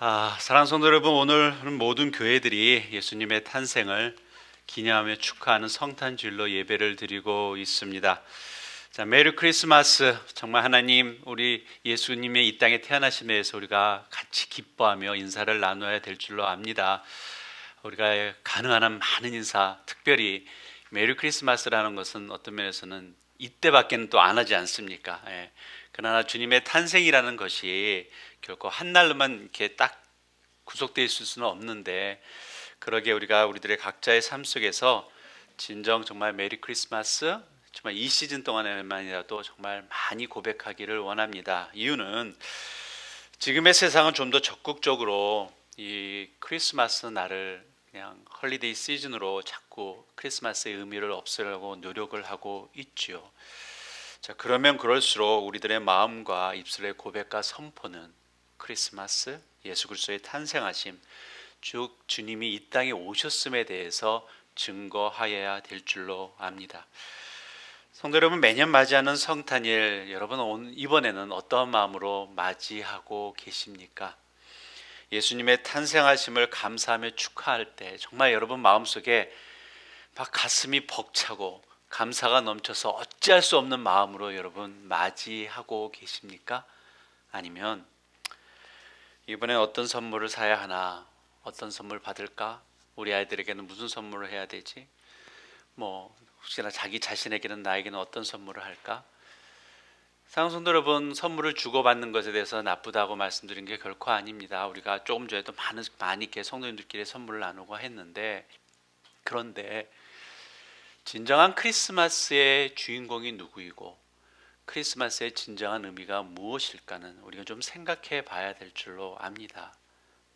사랑하는 성도 여러분, 오늘은 모든 교회들이 예수님의 탄생을 기념하며 축하하는 성탄주일로 예배를 드리고 있습니다. 자, 메리 크리스마스. 정말 하나님, 우리 예수님의 이 땅에 태어나심에 대해서 우리가 같이 기뻐하며 인사를 나눠야 될 줄로 압니다. 우리가 가능한 한 많은 인사, 특별히 메리 크리스마스라는 것은 어떤 면에서는 이때밖에는 또 안 하지 않습니까? 예. 그러나 주님의 탄생이라는 것이 결코 한 날로만 이렇게 딱 구속되어 있을 수는 없는데, 그러게 우리가 우리들의 각자의 삶 속에서 진정 정말 메리 크리스마스, 정말 이 시즌 동안에만이라도 정말 많이 고백하기를 원합니다. 이유는 지금의 세상은 좀 더 적극적으로 이 크리스마스 날을 그냥 헐리데이 시즌으로 자꾸 크리스마스의 의미를 없애려고 노력을 하고 있지요. 자, 그러면 그럴수록 우리들의 마음과 입술의 고백과 선포는 크리스마스, 예수 그리스도의 탄생하심, 즉 주님이 이 땅에 오셨음에 대해서 증거하여야 될 줄로 압니다. 성도 여러분, 매년 맞이하는 성탄일, 여러분 이번에는 어떤 마음으로 맞이하고 계십니까? 예수님의 탄생하심을 감사하며 축하할 때 정말 여러분 마음속에 막 가슴이 벅차고 감사가 넘쳐서 어찌할 수 없는 마음으로 여러분 맞이하고 계십니까? 아니면 이번엔 어떤 선물을 사야 하나, 어떤 선물 받을까, 우리 아이들에게는 무슨 선물을 해야 되지, 혹시나 자기 자신에게는, 나에게는 어떤 선물을 할까? 사랑하는 성도 여러분, 선물을 주고받는 것에 대해서 나쁘다고 말씀드린 게 결코 아닙니다. 우리가 조금 전에도 많이 이렇게 성도님들끼리 선물을 나누고 했는데, 그런데 진정한 크리스마스의 주인공이 누구이고 크리스마스의 진정한 의미가 무엇일까는 우리가 좀 생각해 봐야 될 줄로 압니다.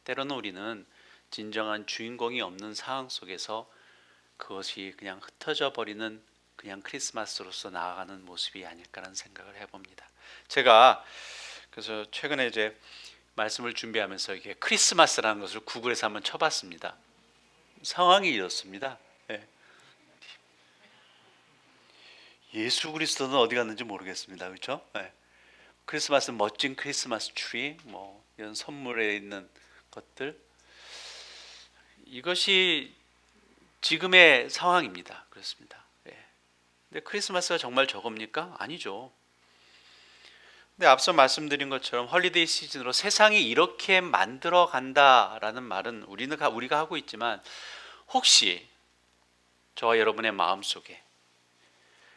때로는 우리는 진정한 주인공이 없는 상황 속에서 그것이 그냥 흩어져 버리는 그냥 크리스마스로서 나아가는 모습이 아닐까라는 생각을 해봅니다. 제가 그래서 최근에 이제 말씀을 준비하면서 이게 크리스마스라는 것을 구글에서 한번 쳐봤습니다. 상황이 이렇습니다. 예. 예수 그리스도는 어디 갔는지 모르겠습니다. 그렇죠? 네. 크리스마스, 멋진 크리스마스 트리, 이런 선물에 있는 것들, 이것이 지금의 상황입니다. 그렇습니다. 예. 근데 크리스마스가 정말 저겁니까? 아니죠. 근데 앞서 말씀드린 것처럼 헐리데이 시즌으로 세상이 이렇게 만들어 간다라는 말은 우리가 하고 있지만, 혹시 저와 여러분의 마음속에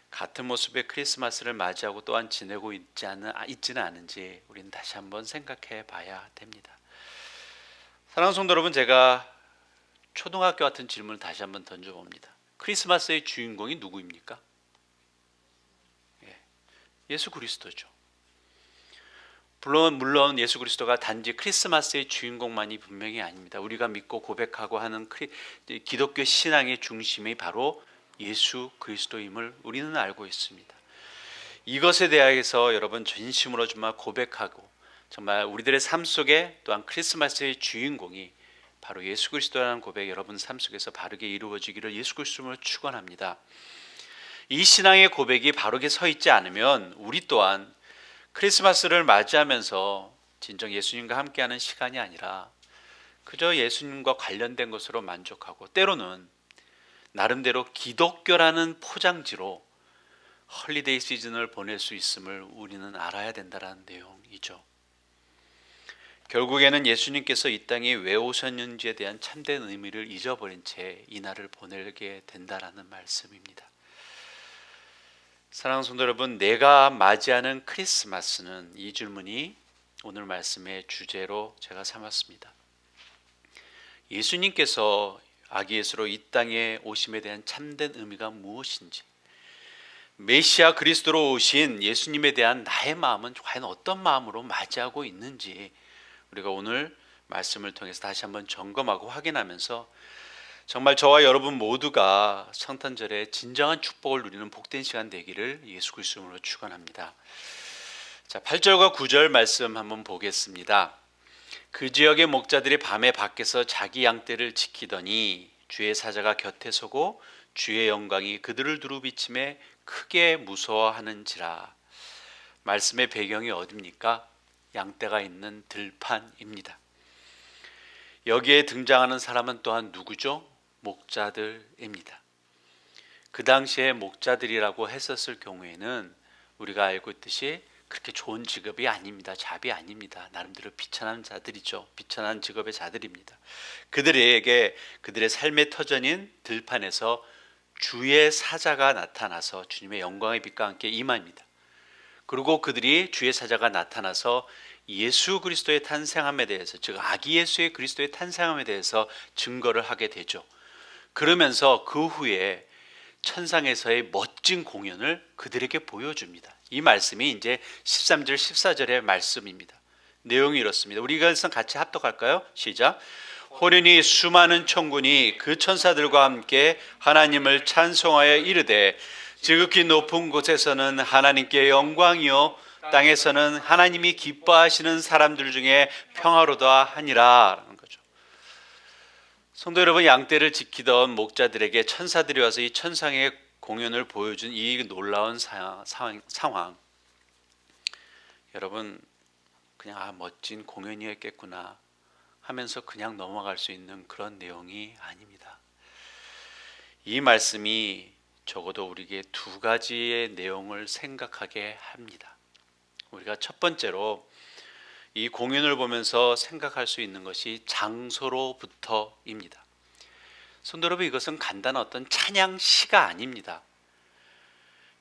같은 모습의 크리스마스를 맞이하고 또한 지내고 있지는 않은지 우리는 다시 한번 생각해 봐야 됩니다. 사랑하는 성도 여러분, 제가 초등학교 같은 질문을 다시 한번 던져봅니다. 크리스마스의 주인공이 누구입니까? 예수 그리스도죠. 물론 예수 그리스도가 단지 크리스마스의 주인공만이 분명히 아닙니다. 우리가 믿고 고백하고 하는 기독교 신앙의 중심이 바로 예수 그리스도임을 우리는 알고 있습니다. 이것에 대해서 여러분 진심으로 정말 고백하고, 정말 우리들의 삶 속에 또한 크리스마스의 주인공이 바로 예수 그리스도라는 고백, 여러분 삶 속에서 바르게 이루어지기를 예수 그리스도로 축원합니다. 이 신앙의 고백이 바르게 서 있지 않으면 우리 또한 크리스마스를 맞이하면서 진정 예수님과 함께하는 시간이 아니라 그저 예수님과 관련된 것으로 만족하고, 때로는 나름대로 기독교라는 포장지로 헐리데이 시즌을 보낼 수 있음을 우리는 알아야 된다는 내용이죠. 결국에는 예수님께서 이 땅에 왜 오셨는지에 대한 참된 의미를 잊어버린 채 이 날을 보내게 된다라는 말씀입니다. 사랑하는 성도 여러분, 내가 맞이하는 크리스마스는, 이 질문이 오늘 말씀의 주제로 제가 삼았습니다. 예수님께서 아기 예수로 이 땅에 오심에 대한 참된 의미가 무엇인지, 메시아 그리스도로 오신 예수님에 대한 나의 마음은 과연 어떤 마음으로 맞이하고 있는지 우리가 오늘 말씀을 통해서 다시 한번 점검하고 확인하면서 정말 저와 여러분 모두가 성탄절에 진정한 축복을 누리는 복된 시간 되기를 예수 그리스도로 축원합니다. 자, 8절과 9절 말씀 한번 보겠습니다. 그 지역의 목자들이 밤에 밖에서 자기 양떼를 지키더니 주의 사자가 곁에 서고 주의 영광이 그들을 두루 비침에 크게 무서워하는지라. 말씀의 배경이 어디입니까? 양떼가 있는 들판입니다. 여기에 등장하는 사람은 또한 누구죠? 목자들입니다. 그 당시에 목자들이라고 했었을 경우에는 우리가 알고 있듯이 그렇게 좋은 직업이 아닙니다. 잡이 아닙니다. 나름대로 비천한 자들이죠. 비천한 직업의 자들입니다. 그들에게 그들의 삶의 터전인 들판에서 주의 사자가 나타나서 주님의 영광의 빛과 함께 임합니다. 그리고 그들이 주의 사자가 나타나서 예수 그리스도의 탄생함에 대해서, 즉 아기 예수의 그리스도의 탄생함에 대해서 증거를 하게 되죠. 그러면서 그 후에 천상에서의 멋진 공연을 그들에게 보여줍니다. 이 말씀이 이제 13절 14절의 말씀입니다. 내용이 이렇습니다. 우리가 같이 합독할까요? 시작. 호련히 수많은 천군이 그 천사들과 함께 하나님을 찬송하여 이르되 지극히 높은 곳에서는 하나님께 영광이요 땅에서는 하나님이 기뻐하시는 사람들 중에 평화로다 하니라 라는 거죠. 성도 여러분, 양떼를 지키던 목자들에게 천사들이 와서 이 천상의 공연을 보여준 이 놀라운 상황, 여러분 그냥 멋진 공연이었겠구나 하면서 그냥 넘어갈 수 있는 그런 내용이 아닙니다. 이 말씀이 적어도 우리에게 두 가지의 내용을 생각하게 합니다. 우리가 첫 번째로 이 공연을 보면서 생각할 수 있는 것이 장소로부터입니다. 성도 여러분, 이것은 간단한 어떤 찬양시가 아닙니다.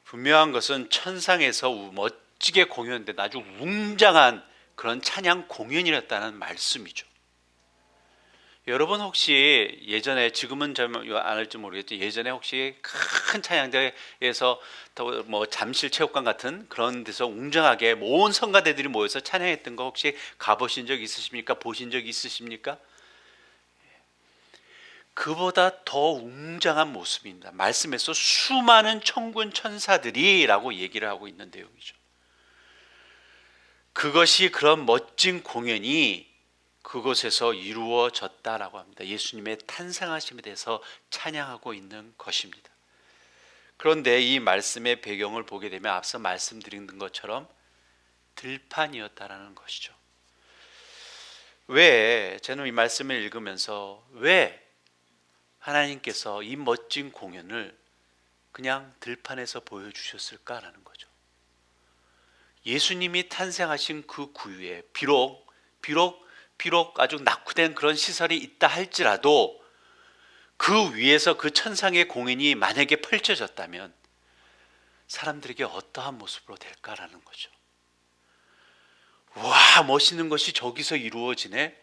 분명한 것은 천상에서 멋지게 공연된 아주 웅장한 그런 찬양 공연이었다는 말씀이죠. 여러분 혹시 예전에, 지금은 안 할지 모르겠지만 예전에 혹시 큰 찬양대에서 뭐 잠실 체육관 같은 그런 데서 웅장하게 온 성가대들이 모여서 찬양했던 거 혹시 가보신 적 있으십니까? 보신 적 있으십니까? 그보다 더 웅장한 모습입니다. 말씀에서 수많은 천군 천사들이라고 얘기를 하고 있는 내용이죠. 그것이, 그런 멋진 공연이 그곳에서 이루어졌다라고 합니다. 예수님의 탄생하심에 대해서 찬양하고 있는 것입니다. 그런데 이 말씀의 배경을 보게 되면 앞서 말씀드린 것처럼 들판이었다라는 것이죠. 왜 저는 이 말씀을 읽으면서 왜 하나님께서 이 멋진 공연을 그냥 들판에서 보여주셨을까라는 거죠. 예수님이 탄생하신 그 구유에 비록 아주 낙후된 그런 시설이 있다 할지라도 그 위에서 그 천상의 공연이 만약에 펼쳐졌다면 사람들에게 어떠한 모습으로 될까라는 거죠. 와, 멋있는 것이 저기서 이루어지네.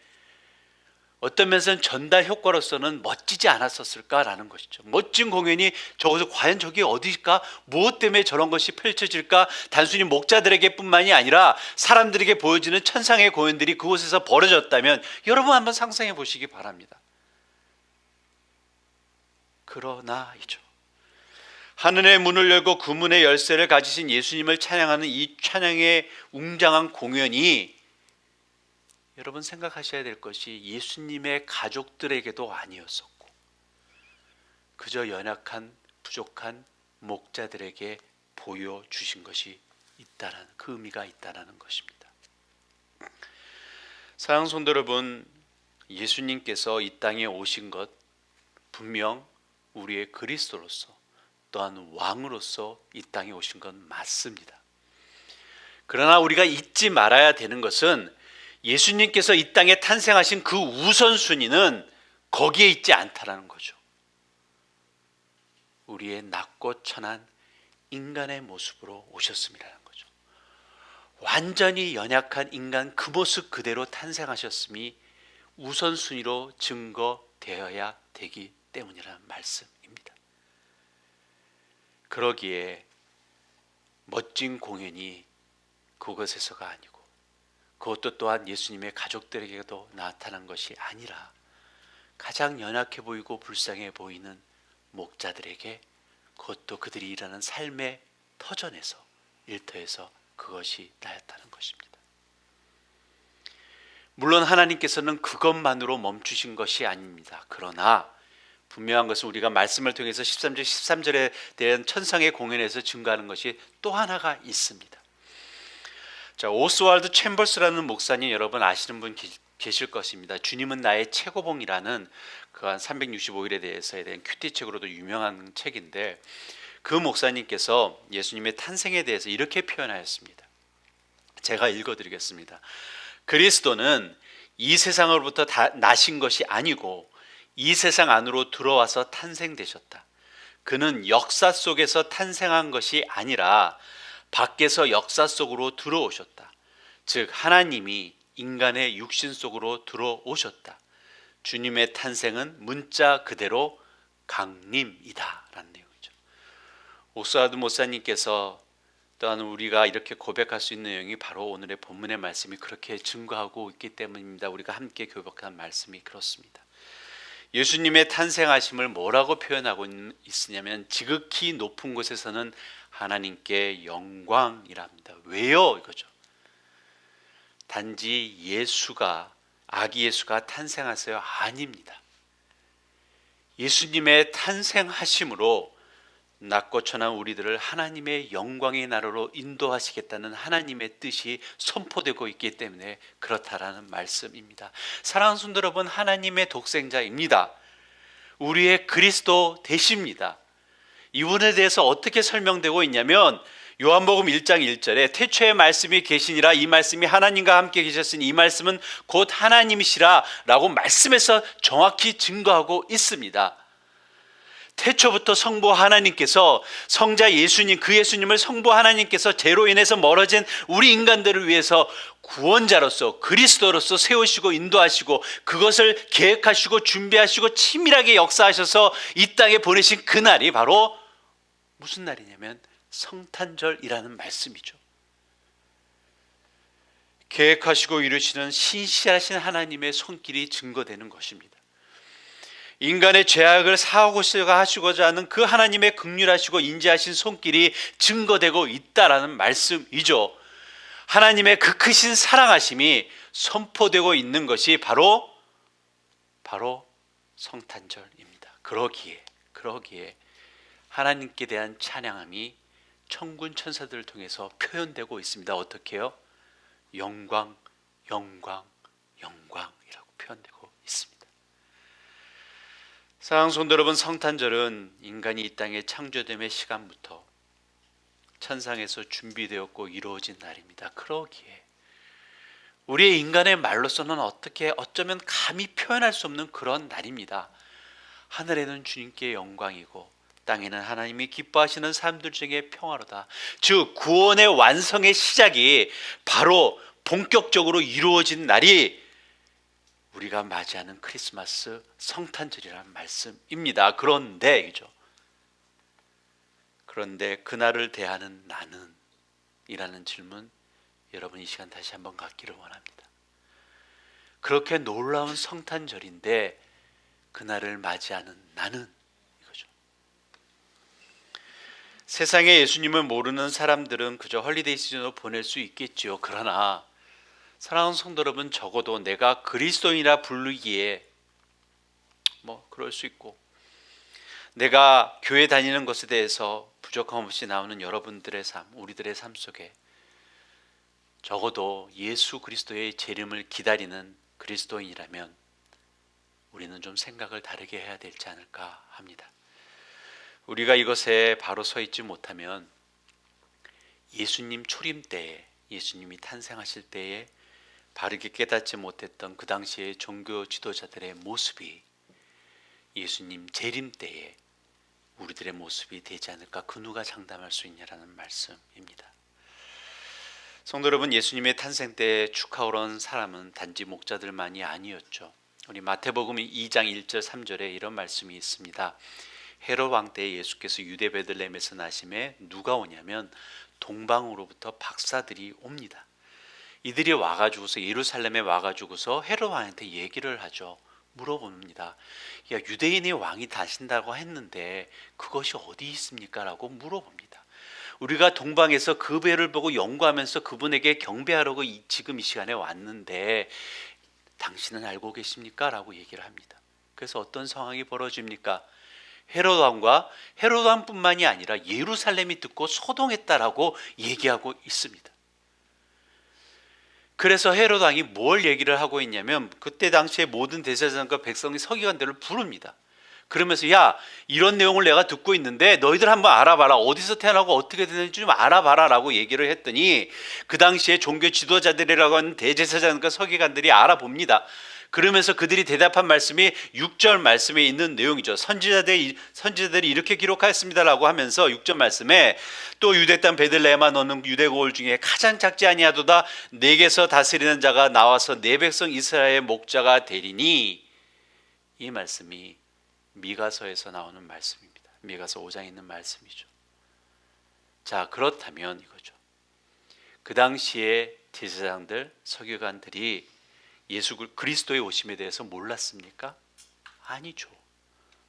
어떤 면에서는 전달 효과로서는 멋지지 않았었을까라는 것이죠. 멋진 공연이 저기서 과연 저게 어디일까? 무엇 때문에 저런 것이 펼쳐질까? 단순히 목자들에게 뿐만이 아니라 사람들에게 보여지는 천상의 공연들이 그곳에서 벌어졌다면 여러분 한번 상상해 보시기 바랍니다. 그러나이죠. 하늘의 문을 열고 그 문의 열쇠를 가지신 예수님을 찬양하는 이 찬양의 웅장한 공연이, 여러분 생각하셔야 될 것이 예수님의 가족들에게도 아니었었고 그저 연약한 부족한 목자들에게 보여주신 것이 있다라는, 그 의미가 있다라는 것입니다. 사랑하는 성도 여러분, 예수님께서 이 땅에 오신 것 분명 우리의 그리스도로서 또한 왕으로서 이 땅에 오신 건 맞습니다. 그러나 우리가 잊지 말아야 되는 것은 예수님께서 이 땅에 탄생하신 그 우선순위는 거기에 있지 않다라는 거죠. 우리의 낮고 천한 인간의 모습으로 오셨음이라는 거죠. 완전히 연약한 인간 그 모습 그대로 탄생하셨음이 우선순위로 증거되어야 되기 때문이라는 말씀입니다. 그러기에 멋진 공연이 그것에서가 아니고 그것도 또한 예수님의 가족들에게도 나타난 것이 아니라 가장 연약해 보이고 불쌍해 보이는 목자들에게, 그것도 그들이 일하는 삶의 터전에서, 일터에서 그것이 나였다는 것입니다. 물론 하나님께서는 그것만으로 멈추신 것이 아닙니다. 그러나 분명한 것은 우리가 말씀을 통해서 13절 13절에 대한 천상의 공연에서 증거하는 것이 또 하나가 있습니다. 자, 오스왈드 챔버스라는 목사님, 여러분 아시는 분 계실 것입니다. 주님은 나의 최고봉이라는 그 한 365일에 대해서에 대한 큐티책으로도 유명한 책인데, 그 목사님께서 예수님의 탄생에 대해서 이렇게 표현하였습니다. 제가 읽어드리겠습니다. 그리스도는 이 세상으로부터 나신 것이 아니고 이 세상 안으로 들어와서 탄생되셨다. 그는 역사 속에서 탄생한 것이 아니라 밖에서 역사 속으로 들어오셨다. 즉 하나님이 인간의 육신 속으로 들어오셨다. 주님의 탄생은 문자 그대로 강림이다 라는 내용이죠. 옥스와드 목사님께서 또한 우리가 이렇게 고백할 수 있는 내용이 바로 오늘의 본문의 말씀이 그렇게 증거하고 있기 때문입니다. 우리가 함께 교독한 말씀이 그렇습니다. 예수님의 탄생하심을 뭐라고 표현하고 있으냐면 지극히 높은 곳에서는 하나님께 영광이랍니다. 왜요? 이거죠. 단지 아기 예수가 탄생하세요? 아닙니다. 예수님의 탄생하심으로 낮고 천한 우리들을 하나님의 영광의 나라로 인도하시겠다는 하나님의 뜻이 선포되고 있기 때문에 그렇다라는 말씀입니다. 사랑하는 성도 여러분, 하나님의 독생자입니다. 우리의 그리스도 되십니다. 이분에 대해서 어떻게 설명되고 있냐면 요한복음 1장 1절에 태초에 말씀이 계시니라, 이 말씀이 하나님과 함께 계셨으니 이 말씀은 곧 하나님이시라 라고 말씀에서 정확히 증거하고 있습니다. 태초부터 성부 하나님께서 성자 예수님, 그 예수님을 성부 하나님께서 죄로 인해서 멀어진 우리 인간들을 위해서 구원자로서 그리스도로서 세우시고 인도하시고 그것을 계획하시고 준비하시고 치밀하게 역사하셔서 이 땅에 보내신 그날이 바로 무슨 날이냐면 성탄절이라는 말씀이죠. 계획하시고 이루시는 신실하신 하나님의 손길이 증거되는 것입니다. 인간의 죄악을 사하고자 하시고자 하는 그 하나님의 긍휼하시고 인자하신 손길이 증거되고 있다라는 말씀이죠. 하나님의 그 크신 사랑하심이 선포되고 있는 것이 바로 성탄절입니다. 그러기에 하나님께 대한 찬양함이 천군 천사들을 통해서 표현되고 있습니다. 어떻게요? 영광, 영광, 영광이라고 표현되고 있습니다. 사랑하는 성도 여러분, 성탄절은 인간이 이 땅에 창조됨의 시간부터 천상에서 준비되었고 이루어진 날입니다. 그러기에 우리의 인간의 말로서는 어쩌면 감히 표현할 수 없는 그런 날입니다. 하늘에는 주님께 영광이고 땅에는 하나님이 기뻐하시는 사람들 중에 평화로다. 즉 구원의 완성의 시작이 바로 본격적으로 이루어진 날이 우리가 맞이하는 크리스마스 성탄절이라는 말씀입니다. 그런데 그날을 대하는 나는 이라는 질문, 여러분 이 시간 다시 한번 갖기를 원합니다. 그렇게 놀라운 성탄절인데 그날을 맞이하는 나는 이거죠. 세상에 예수님을 모르는 사람들은 그저 헐리데이 시즌으로 보낼 수 있겠지요. 그러나 사랑하는 성도 여러분, 적어도 내가 그리스도인이라 부르기에 그럴 수 있고, 내가 교회 다니는 것에 대해서 부족함 없이 나오는 여러분들의 삶, 우리들의 삶 속에 적어도 예수 그리스도의 재림을 기다리는 그리스도인이라면 우리는 좀 생각을 다르게 해야 되지 않을까 합니다. 우리가 이것에 바로 서 있지 못하면 예수님 초림 때에, 예수님이 탄생하실 때에 바르게 깨닫지 못했던 그 당시의 종교 지도자들의 모습이 예수님 재림 때에 우리들의 모습이 되지 않을까, 그 누가 장담할 수 있냐라는 말씀입니다. 성도 여러분, 예수님의 탄생 때 축하하러 온 사람은 단지 목자들만이 아니었죠. 우리 마태복음 2장 1절 3절에 이런 말씀이 있습니다. 헤롯 왕 때 예수께서 유대 베들레헴에서 나심에 누가 오냐면 동방으로부터 박사들이 옵니다. 이들이 와가지고서 예루살렘에 와가지고서 헤롯 왕한테 얘기를 하죠. 물어봅니다. 야, 유대인의 왕이 다신다고 했는데 그것이 어디 있습니까? 라고 물어봅니다. 우리가 동방에서 그 배를 보고 연구하면서 그분에게 경배하려고 지금 이 시간에 왔는데 당신은 알고 계십니까? 라고 얘기를 합니다. 그래서 어떤 상황이 벌어집니까? 헤롯 왕뿐만이 아니라 예루살렘이 듣고 소동했다라고 얘기하고 있습니다. 그래서 헤롯 왕이 뭘 얘기를 하고 있냐면 그때 당시에 모든 대제사장과 백성이 서기관들을 부릅니다. 그러면서 야, 이런 내용을 내가 듣고 있는데 너희들 한번 알아봐라. 어디서 태어나고 어떻게 되는지 좀 알아봐라 라고 얘기를 했더니 그 당시에 종교 지도자들이라고 하는 대제사장과 서기관들이 알아봅니다. 그러면서 그들이 대답한 말씀이 6절 말씀에 있는 내용이죠. 선지자들이 이렇게 기록하였습니다라고 하면서 6절 말씀에 또 유대 땅 베들레헴아 너는 유대 고을 중에 가장 작지 아니하도다 내게서 다스리는 자가 나와서 내 백성 이스라엘의 목자가 되리니, 이 말씀이 미가서에서 나오는 말씀입니다. 미가서 5장에 있는 말씀이죠. 자, 그렇다면 이거죠. 그 당시에 제사장들, 서기관들이 예수 그리스도의 오심에 대해서 몰랐습니까? 아니죠.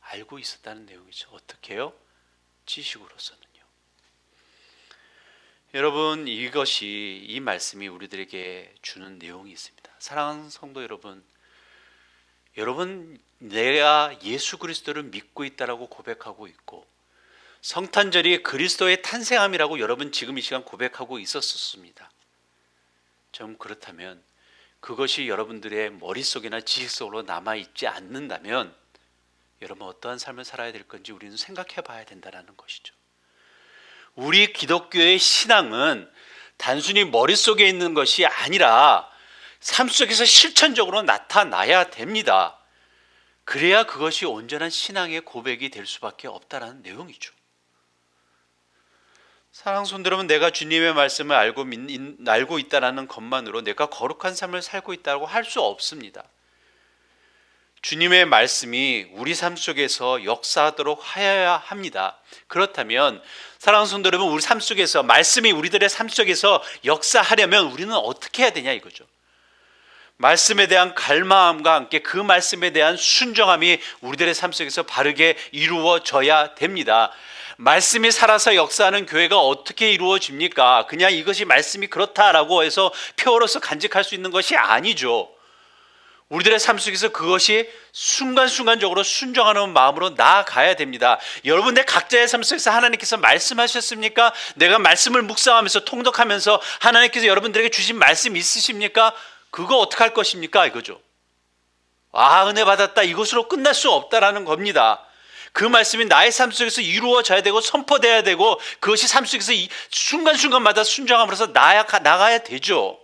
알고 있었다는 내용이죠. 어떻게요? 지식으로서는요. 여러분, 이것이, 이 말씀이 우리들에게 주는 내용이 있습니다. 사랑하는 성도 여러분, 내가 예수 그리스도를 믿고 있다라고 고백하고 있고 성탄절이 그리스도의 탄생함이라고 여러분 지금 이 시간 고백하고 있었습니다. 좀 그렇다면 그것이 여러분들의 머릿속이나 지식 속으로 남아있지 않는다면 여러분 어떠한 삶을 살아야 될 건지 우리는 생각해 봐야 된다는 것이죠. 우리 기독교의 신앙은 단순히 머릿속에 있는 것이 아니라 삶 속에서 실천적으로 나타나야 됩니다. 그래야 그것이 온전한 신앙의 고백이 될 수밖에 없다는 내용이죠. 사랑하는 성도 여러분, 내가 주님의 말씀을 알고 있다는 것만으로 내가 거룩한 삶을 살고 있다고 할 수 없습니다. 주님의 말씀이 우리 삶 속에서 역사하도록 하여야 합니다. 그렇다면 사랑하는 성도 여러분, 우리 삶 속에서 말씀이 우리들의 삶 속에서 역사하려면 우리는 어떻게 해야 되냐 이거죠. 말씀에 대한 갈망함과 함께 그 말씀에 대한 순종함이 우리들의 삶 속에서 바르게 이루어져야 됩니다. 말씀이 살아서 역사하는 교회가 어떻게 이루어집니까? 그냥 이것이 말씀이 그렇다라고 해서 표어로서 간직할 수 있는 것이 아니죠. 우리들의 삶 속에서 그것이 순간순간적으로 순종하는 마음으로 나아가야 됩니다. 여러분의 각자의 삶 속에서 하나님께서 말씀하셨습니까? 내가 말씀을 묵상하면서 통독하면서 하나님께서 여러분들에게 주신 말씀 있으십니까? 그거 어떻게 할 것입니까? 이거죠. 은혜 받았다, 이것으로 끝날 수 없다라는 겁니다. 그 말씀이 나의 삶 속에서 이루어져야 되고 선포돼야 되고 그것이 삶 속에서 순간순간마다 순종함으로써 나가야 되죠.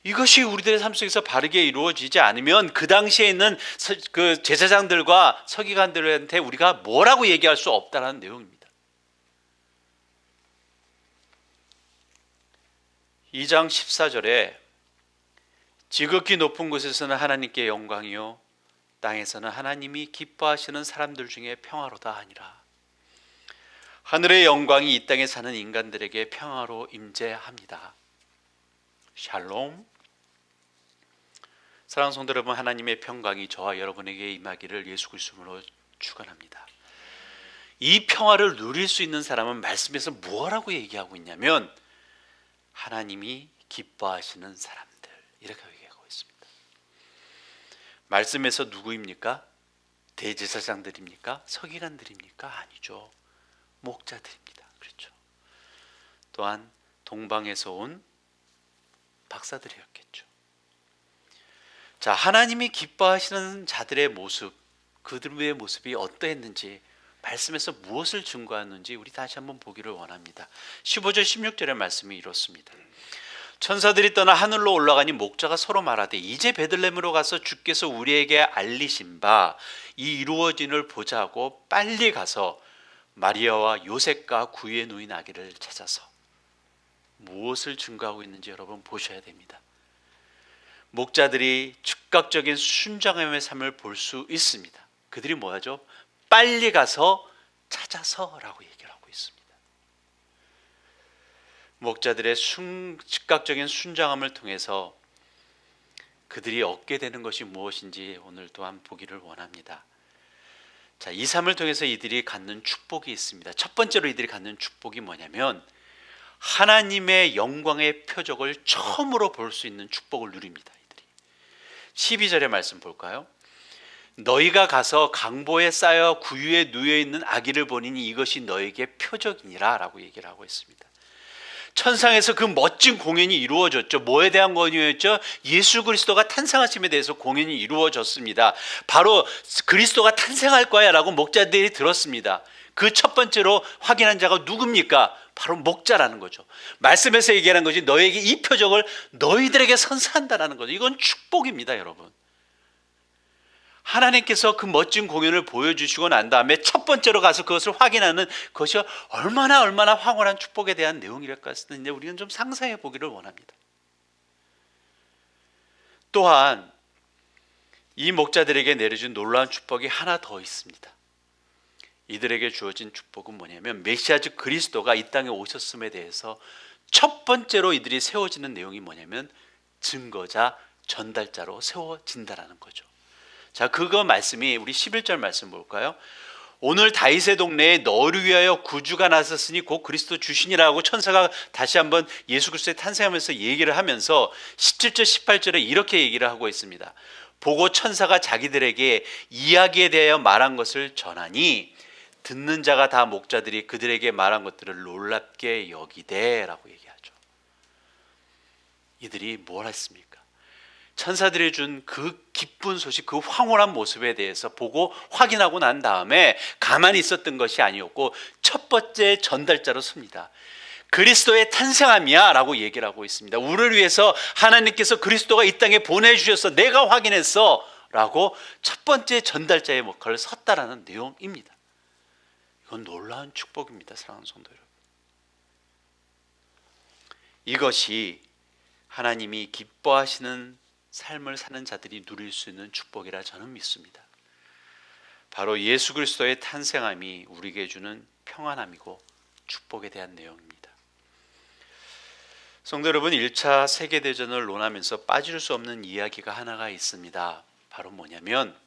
이것이 우리들의 삶 속에서 바르게 이루어지지 않으면 그 당시에 있는 그 제사장들과 서기관들한테 우리가 뭐라고 얘기할 수 없다는 내용입니다. 2장 14절에 지극히 높은 곳에서는 하나님께 영광이요 땅에서는 하나님이 기뻐하시는 사람들 중에 평화로다 하니라. 하늘의 영광이 이 땅에 사는 인간들에게 평화로 임재합니다. 샬롬. 사랑하는 성도 여러분, 하나님의 평강이 저와 여러분에게 임하기를 예수 그리스도로 축원합니다. 이 평화를 누릴 수 있는 사람은 말씀에서 뭐라고 얘기하고 있냐면 하나님이 기뻐하시는 사람들, 이렇게 얘기하고 있습니다. 말씀에서 누구입니까? 대제사장들입니까? 서기관들입니까? 아니죠. 목자들입니다. 그렇죠. 또한 동방에서 온 박사들이었겠죠. 자, 하나님이 기뻐하시는 자들의 모습, 그들의 모습이 어떠했는지, 말씀에서 무엇을 증거하는지 우리 다시 한번 보기를 원합니다. 15절 16절의 말씀이 이렇습니다. 천사들이 떠나 하늘로 올라가니 목자가 서로 말하되 이제 베들레헴으로 가서 주께서 우리에게 알리신 바 이 이루어진을 보자고 빨리 가서 마리아와 요셉과 구유에 누인 아기를 찾아서. 무엇을 증거하고 있는지 여러분 보셔야 됩니다. 목자들이 즉각적인 순종함의 삶을 볼 수 있습니다. 그들이 뭐하죠? 빨리 가서 찾아서라고 얘기를 하고 있습니다. 목자들의 즉각적인 순종함을 통해서 그들이 얻게 되는 것이 무엇인지 오늘 또한 보기를 원합니다. 자, 이 삶을 통해서 이들이 갖는 축복이 있습니다. 첫 번째로 이들이 갖는 축복이 뭐냐면 하나님의 영광의 표적을 처음으로 볼 수 있는 축복을 누립니다. 이들이 12절의 말씀 볼까요? 너희가 가서 강보에 쌓여 구유에 누워 있는 아기를 보니 이것이 너에게 표적이니라 라고 얘기를 하고 있습니다. 천상에서 그 멋진 공연이 이루어졌죠. 뭐에 대한 공연이었죠? 예수 그리스도가 탄생하심에 대해서 공연이 이루어졌습니다. 바로 그리스도가 탄생할 거야 라고 목자들이 들었습니다. 그 첫 번째로 확인한 자가 누굽니까? 바로 목자라는 거죠. 말씀에서 얘기하는 것이 너에게 이 표적을 너희들에게 선사한다라는 거죠. 이건 축복입니다, 여러분. 하나님께서 그 멋진 공연을 보여주시고 난 다음에 첫 번째로 가서 그것을 확인하는 것이 얼마나 황홀한 축복에 대한 내용일까 했는데 우리는 좀 상상해 보기를 원합니다. 또한 이 목자들에게 내려준 놀라운 축복이 하나 더 있습니다. 이들에게 주어진 축복은 뭐냐면 메시아 즉 그리스도가 이 땅에 오셨음에 대해서 첫 번째로 이들이 세워지는 내용이 뭐냐면 증거자, 전달자로 세워진다라는 거죠. 자, 그거 말씀이 우리 11절 말씀 볼까요? 오늘 다윗의 동네에 너를 위하여 구주가 나섰으니 곧 그리스도 주시니라고 천사가 다시 한번 예수 그리스도의 탄생하면서 얘기를 하면서 17절 18절에 이렇게 얘기를 하고 있습니다. 보고 천사가 자기들에게 이야기에 대하여 말한 것을 전하니 듣는 자가 다 목자들이 그들에게 말한 것들을 놀랍게 여기되라고 얘기하죠. 이들이 뭘 했습니까? 천사들이 준 그 기쁜 소식, 그 황홀한 모습에 대해서 보고 확인하고 난 다음에 가만히 있었던 것이 아니었고 첫 번째 전달자로 섭니다. 그리스도의 탄생함이야 라고 얘기를 하고 있습니다. 우리를 위해서 하나님께서 그리스도가 이 땅에 보내주셔서 내가 확인했어 라고 첫 번째 전달자의 역할을 섰다라는 내용입니다. 이건 놀라운 축복입니다, 사랑하는 성도 여러분. 이것이 하나님이 기뻐하시는 삶을 사는 자들이 누릴 수 있는 축복이라 저는 믿습니다. 바로 예수 그리스도의 탄생함이 우리에게 주는 평안함이고 축복에 대한 내용입니다. 성도 여러분, 1차 세계대전을 논하면서 빠질 수 없는 이야기가 하나가 있습니다. 바로 뭐냐면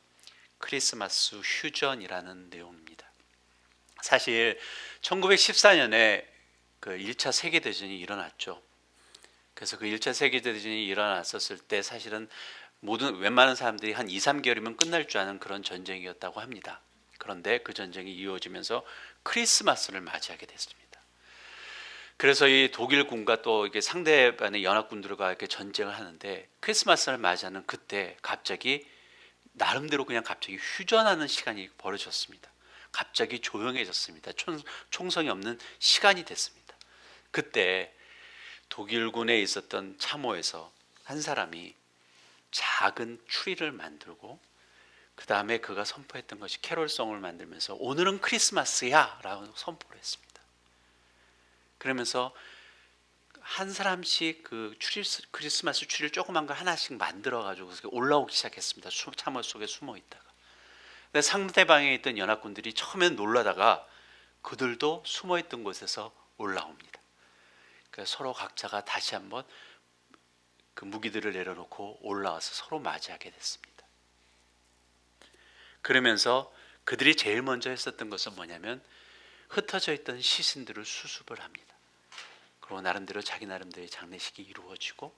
크리스마스 휴전이라는 내용입니다. 사실 1914년에 그 1차 세계대전이 일어났죠. 그래서 그 1차 세계대전이 일어났었을 때 사실은 웬만한 사람들이 한 2, 3개월이면 끝날 줄 아는 그런 전쟁이었다고 합니다. 그런데 그 전쟁이 이어지면서 크리스마스를 맞이하게 됐습니다. 그래서 이 독일군과 또 이게 상대방의 연합군들과 이렇게 전쟁을 하는데 크리스마스를 맞이하는 그때 갑자기 나름대로 그냥 갑자기 휴전하는 시간이 벌어졌습니다. 갑자기 조용해졌습니다. 총성이 없는 시간이 됐습니다. 그때 독일군에 있었던 참호에서 한 사람이 작은 추리를 만들고 그 다음에 그가 선포했던 것이 캐롤송을 만들면서 오늘은 크리스마스야 라고 선포를 했습니다. 그러면서 한 사람씩 그 크리스마스 추리를 조그만 걸 하나씩 만들어 가지고 올라오기 시작했습니다. 참호 속에 숨어 있다가. 근데 상대방에 있던 연합군들이 처음엔 놀라다가 그들도 숨어 있던 곳에서 올라옵니다. 그래서 서로 각자가 다시 한번 그 무기들을 내려놓고 올라와서 서로 맞이하게 됐습니다. 그러면서 그들이 제일 먼저 했었던 것은 뭐냐면 흩어져 있던 시신들을 수습을 합니다. 그리고 나름대로 자기 나름대로의 장례식이 이루어지고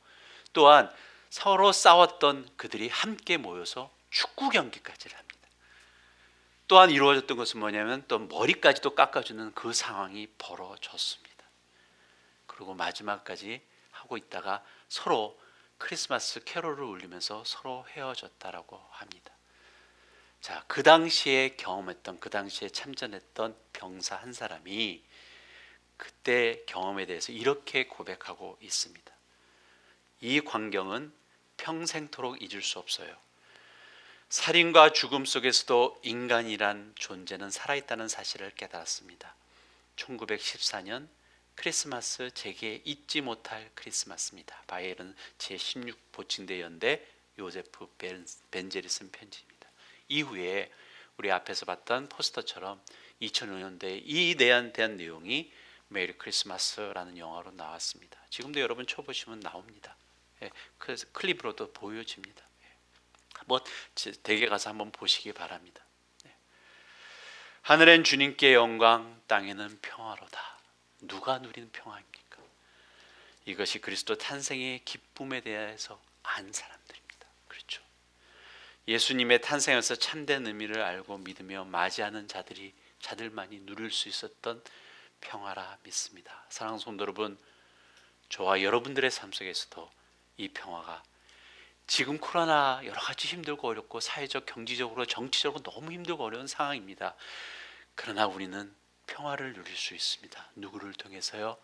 또한 서로 싸웠던 그들이 함께 모여서 축구 경기까지 합니다. 또한 이루어졌던 것은 뭐냐면 또 머리까지도 깎아주는 그 상황이 벌어졌습니다. 그리고 마지막까지 하고 있다가 서로 크리스마스 캐롤을 울리면서 서로 헤어졌다라고 합니다. 자, 그 당시에 경험했던, 그 당시에 참전했던 병사 한 사람이 그때 경험에 대해서 이렇게 고백하고 있습니다. 이 광경은 평생토록 잊을 수 없어요. 살인과 죽음 속에서도 인간이란 존재는 살아있다는 사실을 깨달았습니다. 1914년 크리스마스 제게 잊지 못할 크리스마스입니다. 바이엘은 제16 보칭대 연대 요제프 벤젤이 쓴 편지입니다. 이후에 우리 앞에서 봤던 포스터처럼 2005년대에 이 대한 내용이 메리 크리스마스라는 영화로 나왔습니다. 지금도 여러분 쳐보시면 나옵니다. 그 클립으로도 보여집니다. 한번 댁에 가서 한번 보시기 바랍니다. 하늘엔 주님께 영광, 땅에는 평화로다. 누가 누리는 평화입니까? 이것이 그리스도 탄생의 기쁨에 대해서 안 사람들입니다. 그렇죠? 예수님의 탄생에서 참된 의미를 알고 믿으며 맞이하는 자들만이 누릴 수 있었던 평화라 믿습니다. 사랑하는 성도 여러분, 저와 여러분들의 삶 속에서도 이 평화가, 지금 코로나 여러 가지 힘들고 어렵고 사회적, 경제적으로, 정치적으로 너무 힘들고 어려운 상황입니다. 그러나 우리는 평화를 누릴 수 있습니다. 누구를 통해서요?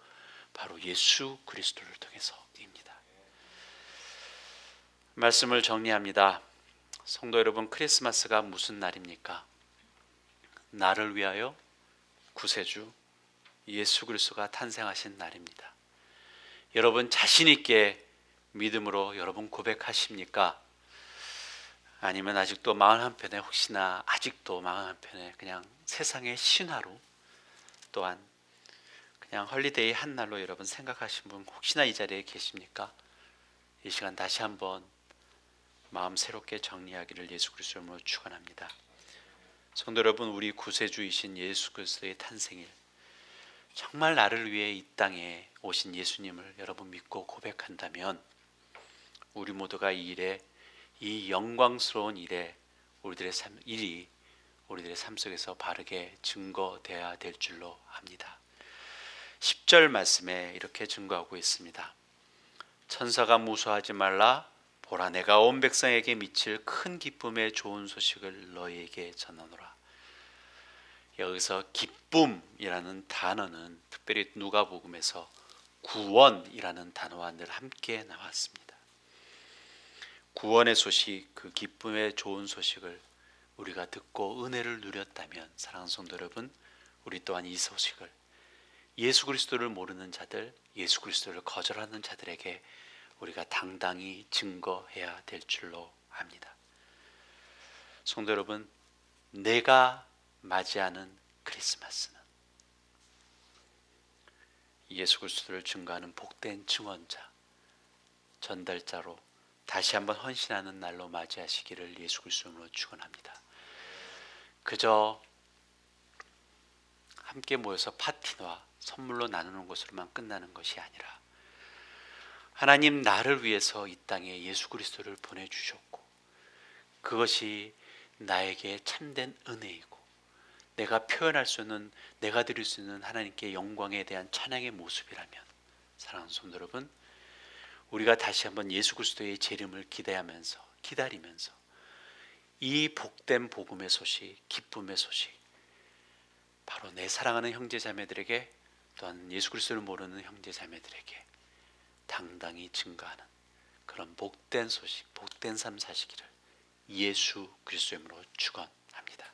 바로 예수 그리스도를 통해서입니다. 말씀을 정리합니다. 성도 여러분, 크리스마스가 무슨 날입니까? 나를 위하여 구세주 예수 그리스도가 탄생하신 날입니다. 여러분 자신 있게 믿음으로 여러분 고백하십니까? 아니면 아직도 마음 한편에, 혹시나 아직도 마음 한편에 그냥 세상의 신화로, 또한 그냥 헐리데이 한 날로 여러분 생각하신 분 혹시나 이 자리에 계십니까? 이 시간 다시 한번 마음 새롭게 정리하기를 예수 그리스도의 이름으로 축원합니다. 성도 여러분, 우리 구세주이신 예수 그리스도의 탄생일, 정말 나를 위해 이 땅에 오신 예수님을 여러분 믿고 고백한다면 우리 모두가 이 일에, 이 영광스러운 일에 우리들의 삶 속에서 바르게 증거되어야 될 줄로 압니다. 10절 말씀에 이렇게 증거하고 있습니다. 천사가 무서워하지 말라, 보라 내가 온 백성에게 미칠 큰 기쁨의 좋은 소식을 너희에게 전하노라. 여기서 기쁨이라는 단어는 특별히 누가복음에서 구원이라는 단어와 늘 함께 나왔습니다. 구원의 소식, 그 기쁨의 좋은 소식을 우리가 듣고 은혜를 누렸다면, 사랑하는 성도 여러분, 우리 또한 이 소식을 예수 그리스도를 모르는 자들, 예수 그리스도를 거절하는 자들에게 우리가 당당히 증거해야 될 줄로 압니다. 성도 여러분, 내가 맞이하는 크리스마스는 예수 그리스도를 증거하는 복된 증언자, 전달자로 다시 한번 헌신하는 날로 맞이하시기를 예수 그리스도로 축원합니다. 그저 함께 모여서 파티와 선물로 나누는 것으로만 끝나는 것이 아니라, 하나님 나를 위해서 이 땅에 예수 그리스도를 보내주셨고 그것이 나에게 참된 은혜이고 내가 표현할 수 있는, 내가 드릴 수 있는 하나님께 영광에 대한 찬양의 모습이라면, 사랑하는 성도 여러분, 우리가 다시 한번 예수 그리스도의 재림을 기다리면서 이 복된 복음의 소식, 기쁨의 소식, 바로 내 사랑하는 형제자매들에게, 또한 예수 그리스도를 모르는 형제자매들에게 당당히 증거하는 그런 복된 소식, 복된 삶 사시기를 예수 그리스도의 이름으로 축원합니다.